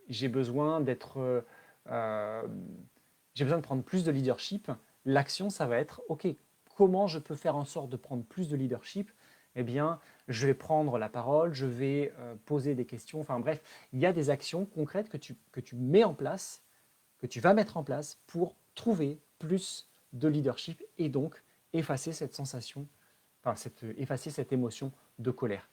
j'ai besoin euh, j'ai besoin de prendre plus de leadership, l'action, ça va être, OK, comment je peux faire en sorte de prendre plus de leadership? Eh bien, je vais prendre la parole, je vais poser des questions, enfin bref, il y a des actions concrètes que tu mets en place, que tu vas mettre en place pour trouver plus de leadership et donc effacer cette sensation, effacer cette émotion de colère.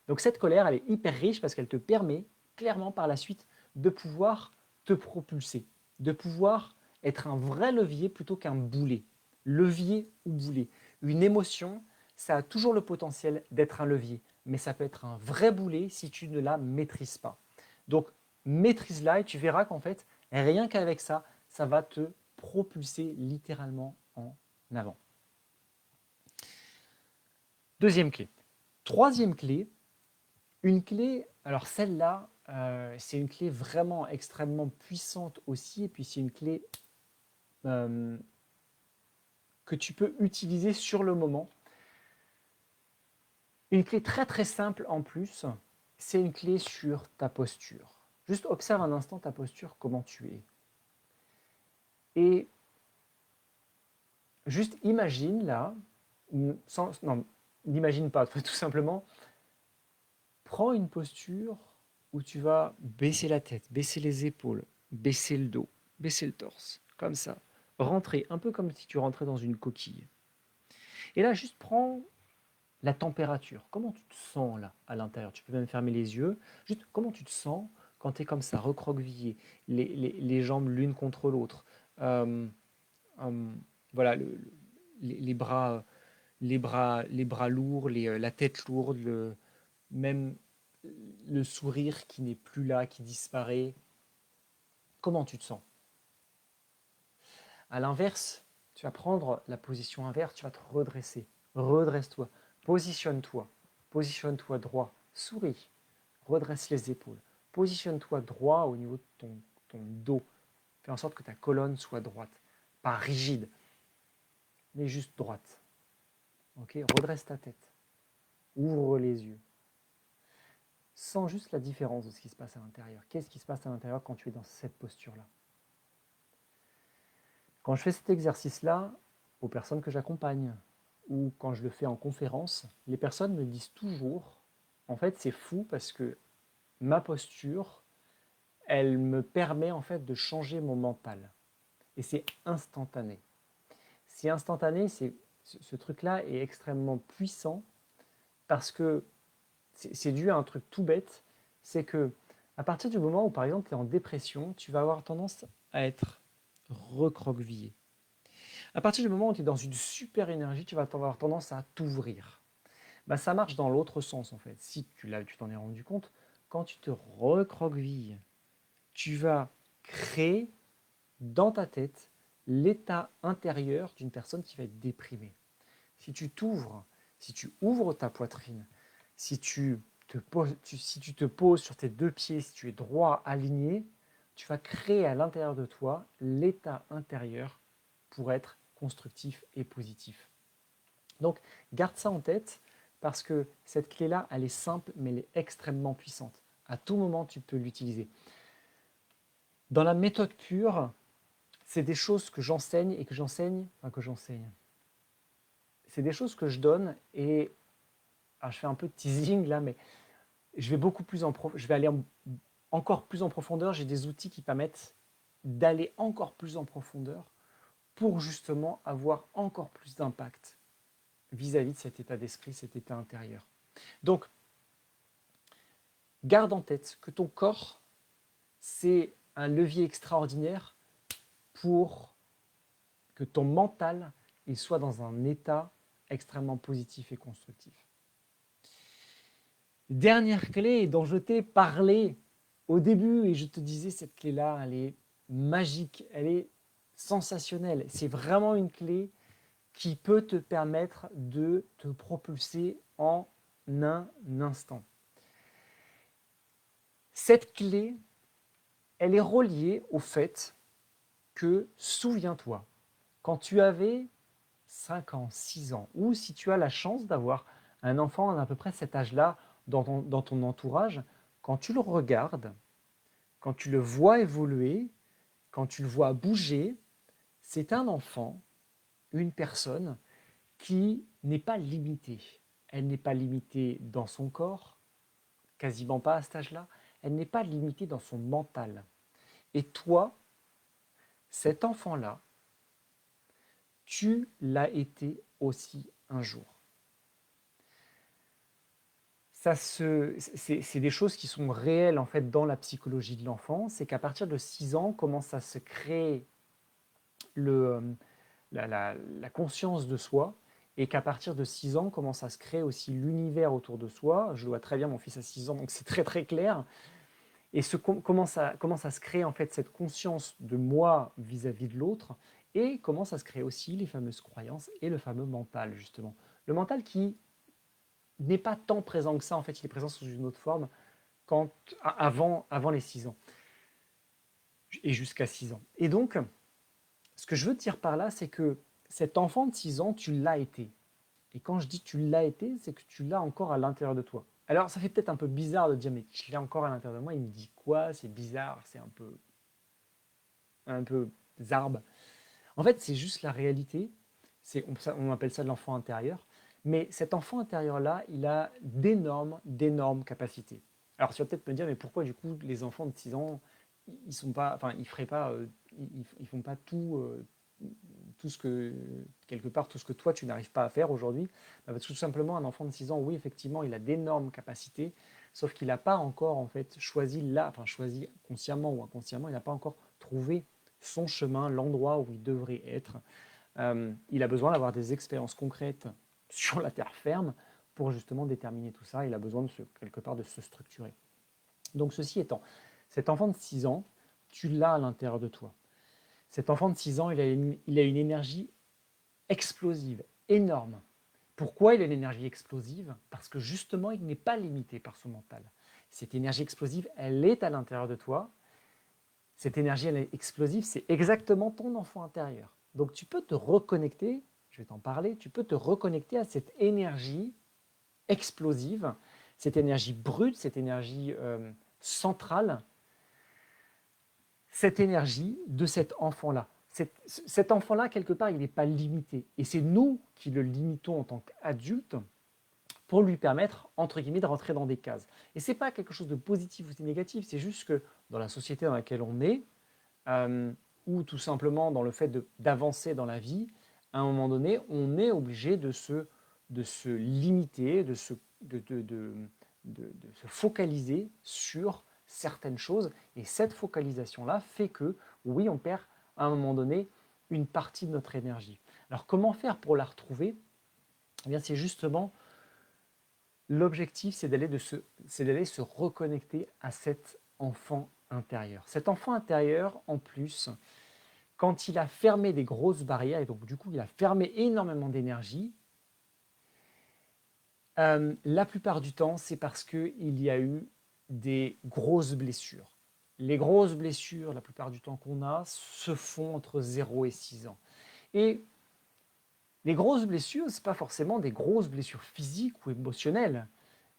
Donc cette colère, elle est hyper riche parce qu'elle te permet clairement par la suite de pouvoir te propulser, de pouvoir être un vrai levier plutôt qu'un boulet. Levier ou boulet. Une émotion, ça a toujours le potentiel d'être un levier, mais ça peut être un vrai boulet si tu ne la maîtrises pas. Donc maîtrise-la et tu verras qu'en fait, rien qu'avec ça, ça va te propulser littéralement en avant. Deuxième clé. Troisième clé, une clé, alors celle-là, c'est une clé vraiment extrêmement puissante aussi, et puis c'est une clé euh, que tu peux utiliser sur le moment. Une clé très très simple en plus, c'est une clé sur ta posture. Juste observe un instant ta posture, comment tu es. Et juste imagine là, non, n'imagine pas, tout simplement, prends une posture où tu vas baisser la tête, baisser les épaules, baisser le dos, baisser le torse, comme ça. Rentrer, un peu comme si tu rentrais dans une coquille. Et là, juste prends la température. Comment tu te sens là, à l'intérieur? Tu peux même fermer les yeux. Juste, comment tu te sens quand tu es comme ça, recroquevillé, les jambes l'une contre l'autre. Euh, euh, voilà, les bras, les bras lourds, la tête lourde, même le sourire qui n'est plus là, qui disparaît. Comment tu te sens? À l'inverse, tu vas prendre la position inverse, tu vas te redresser. Redresse-toi, positionne-toi, positionne-toi droit, souris, redresse les épaules, positionne-toi droit au niveau de ton dos. Fais en sorte que ta colonne soit droite, pas rigide, mais juste droite. Ok, redresse ta tête, ouvre les yeux. Sens juste la différence de ce qui se passe à l'intérieur. Qu'est-ce qui se passe à l'intérieur quand tu es dans cette posture-là? Quand je fais cet exercice-là, aux personnes que j'accompagne, ou quand je le fais en conférence, les personnes me disent toujours, en fait c'est fou parce que ma posture, elle me permet en fait de changer mon mental. Et c'est instantané. C'est instantané, ce truc-là est extrêmement puissant parce que c'est dû à un truc tout bête, c'est que à partir du moment où par exemple tu es en dépression, tu vas avoir tendance à être recroquevillé. À partir du moment où tu es dans une super énergie, tu vas avoir tendance à t'ouvrir. Bah, ça marche dans l'autre sens en fait. Si tu t'en es rendu compte, quand tu te recroquevilles, tu vas créer dans ta tête l'état intérieur d'une personne qui va être déprimée. Si tu t'ouvres, si tu ouvres ta poitrine, si tu te poses sur tes deux pieds, si tu es droit, aligné, tu vas créer à l'intérieur de toi l'état intérieur pour être constructif et positif. Donc, garde ça en tête parce que cette clé-là, elle est simple, mais elle est extrêmement puissante. À tout moment, tu peux l'utiliser. Dans la méthode pure, c'est des choses que j'enseigne et que j'enseigne, c'est des choses que je donne et je fais un peu de teasing là, mais je vais je vais aller encore plus en profondeur. J'ai des outils qui permettent d'aller encore plus en profondeur pour justement avoir encore plus d'impact vis-à-vis de cet état d'esprit, cet état intérieur. Donc, garde en tête que ton corps, c'est un levier extraordinaire pour que ton mental il soit dans un état extrêmement positif et constructif. Dernière clé dont je t'ai parlé au début, et je te disais, cette clé-là, elle est magique, elle est sensationnelle. C'est vraiment une clé qui peut te permettre de te propulser en un instant. Cette clé, elle est reliée au fait que, souviens-toi, quand tu avais 5 ans, 6 ans, ou si tu as la chance d'avoir un enfant à peu près cet âge-là dans ton entourage, quand tu le regardes, quand tu le vois évoluer, quand tu le vois bouger, c'est un enfant, une personne qui n'est pas limitée. Elle n'est pas limitée dans son corps, quasiment pas à cet âge-là. Elle n'est pas limitée dans son mental. Et toi, cet enfant-là, tu l'as été aussi un jour. C'est des choses qui sont réelles en fait dans la psychologie de l'enfant. C'est qu'à partir de 6 ans, commence à se créer la conscience de soi, et qu'à partir de 6 ans, commence à se créer aussi l'univers autour de soi. Je le vois très bien, mon fils a 6 ans, donc c'est très très clair. Et commence à se créer en fait cette conscience de moi vis-à-vis de l'autre, et commence à se créer aussi les fameuses croyances et le fameux mental, justement. Le mental qui n'est pas tant présent que ça, en fait, il est présent sous une autre forme avant les 6 ans, et jusqu'à 6 ans. Et donc, ce que je veux te dire par là, c'est que cet enfant de 6 ans, tu l'as été. Et quand je dis tu l'as été, c'est que tu l'as encore à l'intérieur de toi. Alors, ça fait peut-être un peu bizarre de dire, mais je l'ai encore à l'intérieur de moi. Il me dit quoi? C'est bizarre, c'est un peu zarbe. En fait, c'est juste la réalité. On appelle ça de l'enfant intérieur. Mais cet enfant intérieur-là, il a d'énormes capacités. Alors, tu vas peut-être me dire, mais pourquoi du coup les enfants de 6 ans, ils sont pas, enfin, ils feraient pas, ils font pas tout ce que, quelque part, tout ce que toi tu n'arrives pas à faire aujourd'hui? Parce que tout simplement, un enfant de 6 ans, oui, effectivement, il a d'énormes capacités, sauf qu'il n'a pas encore en fait choisi consciemment ou inconsciemment, il n'a pas encore trouvé son chemin, l'endroit où il devrait être. Il a besoin d'avoir des expériences concrètes sur la terre ferme pour justement déterminer tout ça. Il a besoin quelque part de se structurer. Donc ceci étant, cet enfant de 6 ans, tu l'as à l'intérieur de toi. Cet enfant de 6 ans, il a une énergie explosive, énorme. Pourquoi il a une énergie explosive? Parce que justement, il n'est pas limité par son mental. Cette énergie explosive, elle est à l'intérieur de toi. Cette énergie, elle est explosive, c'est exactement ton enfant intérieur. Donc tu peux te reconnecter, je vais t'en parler, tu peux te reconnecter à cette énergie explosive, cette énergie brute, cette énergie centrale, cette énergie de cet enfant-là. Cet enfant-là, quelque part, il n'est pas limité. Et c'est nous qui le limitons en tant qu'adultes pour lui permettre, entre guillemets, de rentrer dans des cases. Et ce n'est pas quelque chose de positif ou de négatif, c'est juste que dans la société dans laquelle on est, ou tout simplement dans le fait d'avancer dans la vie, à un moment donné, on est obligé de se limiter, de se focaliser sur certaines choses. Et cette focalisation-là fait que, oui, on perd à un moment donné une partie de notre énergie. Alors comment faire pour la retrouver? Eh bien, c'est justement l'objectif, c'est d'aller se reconnecter à cet enfant intérieur. Cet enfant intérieur, en plus, quand il a fermé des grosses barrières, et donc du coup il a fermé énormément d'énergie, la plupart du temps, c'est parce qu'il y a eu des grosses blessures. Les grosses blessures, la plupart du temps qu'on a, se font entre 0 et 6 ans. Et les grosses blessures, ce n'est pas forcément des grosses blessures physiques ou émotionnelles.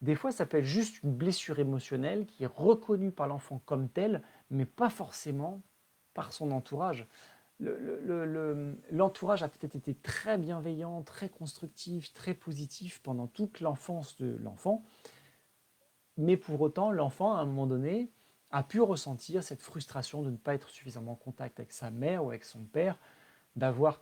Des fois, ça peut être juste une blessure émotionnelle qui est reconnue par l'enfant comme telle, mais pas forcément par son entourage. L'entourage a peut-être été très bienveillant, très constructif, très positif pendant toute l'enfance de l'enfant, mais pour autant, l'enfant, à un moment donné, a pu ressentir cette frustration de ne pas être suffisamment en contact avec sa mère ou avec son père, d'avoir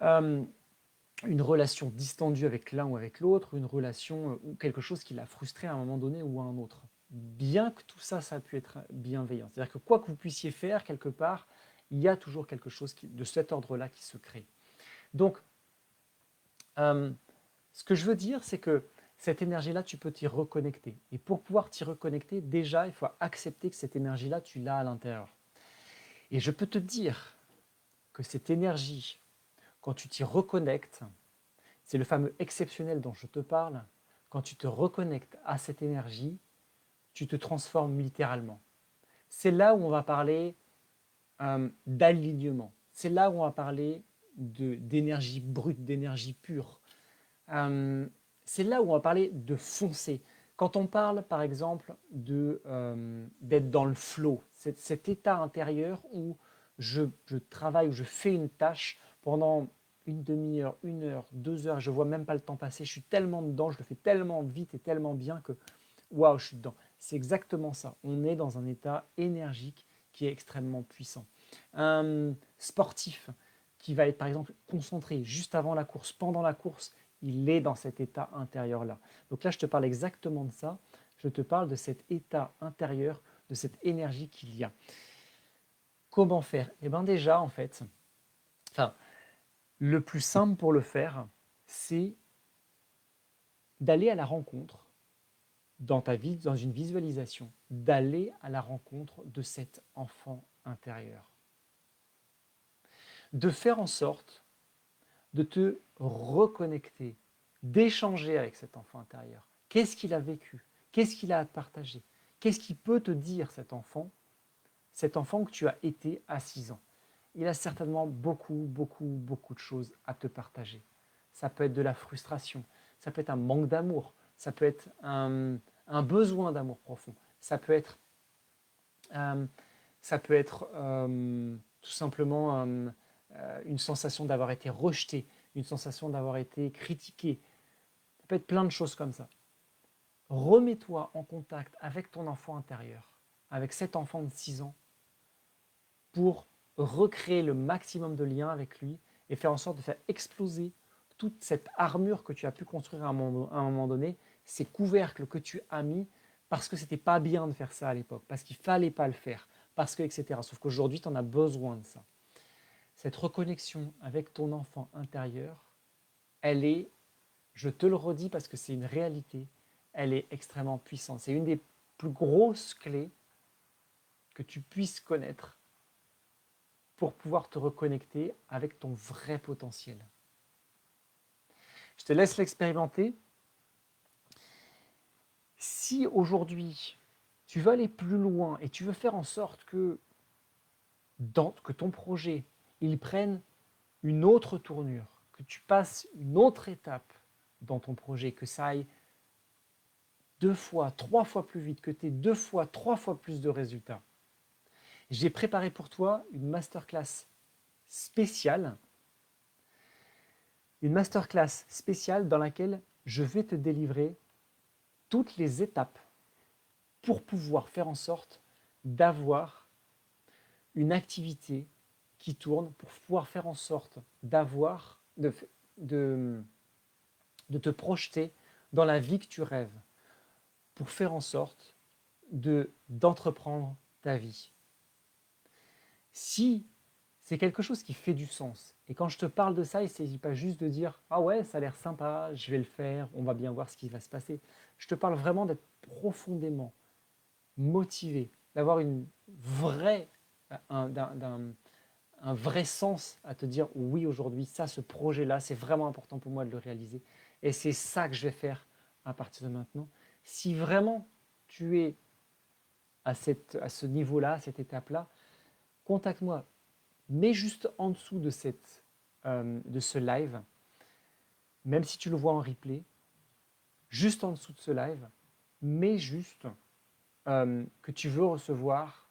une relation distendue avec l'un ou avec l'autre, une relation ou quelque chose qui l'a frustré à un moment donné ou à un autre. bien que tout ça, ça a pu être bienveillant. C'est-à-dire que quoi que vous puissiez faire, quelque part, il y a toujours quelque chose de cet ordre-là qui se crée. Donc, ce que je veux dire, c'est que cette énergie-là, tu peux t'y reconnecter. Et pour pouvoir t'y reconnecter, déjà, il faut accepter que cette énergie-là, tu l'as à l'intérieur. Et je peux te dire que cette énergie, quand tu t'y reconnectes, c'est le fameux exceptionnel dont je te parle, quand tu te reconnectes à cette énergie, tu te transformes littéralement. C'est là où on va parler d'alignement. C'est là où on va parler d'énergie brute, d'énergie pure. C'est là où on va parler de foncer. Quand on parle, par exemple, d'être dans le flow, cet état intérieur où je travaille, où je fais une tâche pendant une demi-heure, 1 heure, 2 heures, je ne vois même pas le temps passer, je suis tellement dedans, je le fais tellement vite et tellement bien que, waouh, je suis dedans. C'est exactement ça. On est dans un état énergique qui est extrêmement puissant. Un sportif qui va être, par exemple, concentré juste avant la course, pendant la course, il est dans cet état intérieur-là. Donc là, je te parle exactement de ça. Je te parle de cet état intérieur, de cette énergie qu'il y a. Comment faire? Eh bien déjà, en fait, le plus simple pour le faire, c'est d'aller à la rencontre, dans une visualisation, d'aller à la rencontre de cet enfant intérieur. De faire en sorte de te reconnecter, d'échanger avec cet enfant intérieur. Qu'est-ce qu'il a vécu? Qu'est-ce qu'il a à te partager? Qu'est-ce qu'il peut te dire, cet enfant que tu as été à 6 ans? Il a certainement beaucoup, beaucoup, beaucoup de choses à te partager. Ça peut être de la frustration, ça peut être un manque d'amour, ça peut être un besoin d'amour profond, ça peut être, tout simplement une sensation d'avoir été rejeté, une sensation d'avoir été critiqué. Ça peut être plein de choses comme ça. Remets-toi en contact avec ton enfant intérieur, avec cet enfant de 6 ans, pour recréer le maximum de liens avec lui et faire en sorte de faire exploser toute cette armure que tu as pu construire à un moment donné, ces couvercles que tu as mis parce que c'était pas bien de faire ça à l'époque, parce qu'il fallait pas le faire, parce que, etc. Sauf qu'aujourd'hui, tu en as besoin de ça. Cette reconnexion avec ton enfant intérieur, elle est, je te le redis parce que c'est une réalité, elle est extrêmement puissante. C'est une des plus grosses clés que tu puisses connaître pour pouvoir te reconnecter avec ton vrai potentiel. Je te laisse l'expérimenter. Si aujourd'hui, tu veux aller plus loin et tu veux faire en sorte que ton projet, il prenne une autre tournure, que tu passes une autre étape dans ton projet, que ça aille 2 fois, 3 fois plus vite, que tu aies 2 fois, 3 fois plus de résultats, j'ai préparé pour toi une masterclass spéciale, dans laquelle je vais te délivrer toutes les étapes pour pouvoir faire en sorte d'avoir une activité qui tourne, pour pouvoir faire en sorte de te projeter dans la vie que tu rêves, pour faire en sorte d'entreprendre ta vie. Si c'est quelque chose qui fait du sens, et quand je te parle de ça, il ne s'agit pas juste de dire « Ah ouais, ça a l'air sympa, je vais le faire, on va bien voir ce qui va se passer ». Je te parle vraiment d'être profondément motivé, d'avoir un vrai sens à te dire « Oui, aujourd'hui, ça, ce projet-là, c'est vraiment important pour moi de le réaliser, et c'est ça que je vais faire à partir de maintenant ». Si vraiment tu es à ce niveau-là, à cette étape-là, contacte-moi. Mets juste en dessous de ce live, même si tu le vois en replay, juste en dessous de ce live, mets juste que tu veux recevoir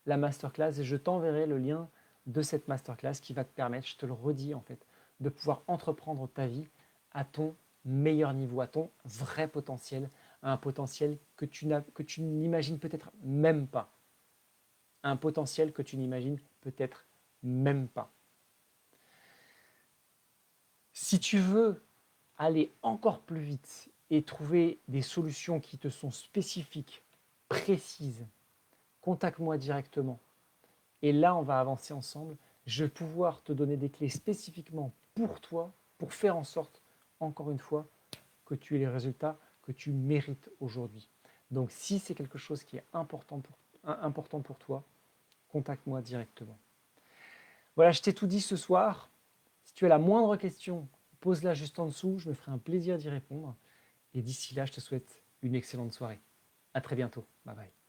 la masterclass et je t'enverrai le lien de cette masterclass qui va te permettre, je te le redis en fait, de pouvoir entreprendre ta vie à ton meilleur niveau, à ton vrai potentiel, à un potentiel que tu n'imagines peut-être même pas. Un potentiel que tu n'imagines peut-être même pas. Si tu veux aller encore plus vite et trouver des solutions qui te sont spécifiques précise, contacte-moi directement. Et là, on va avancer ensemble. Je vais pouvoir te donner des clés spécifiquement pour toi, pour faire en sorte, encore une fois, que tu aies les résultats que tu mérites aujourd'hui. Donc, si c'est quelque chose qui est important pour toi, contacte-moi directement. Voilà, je t'ai tout dit ce soir. Si tu as la moindre question, pose-la juste en dessous. Je me ferai un plaisir d'y répondre. Et d'ici là, je te souhaite une excellente soirée. À très bientôt. Bye bye.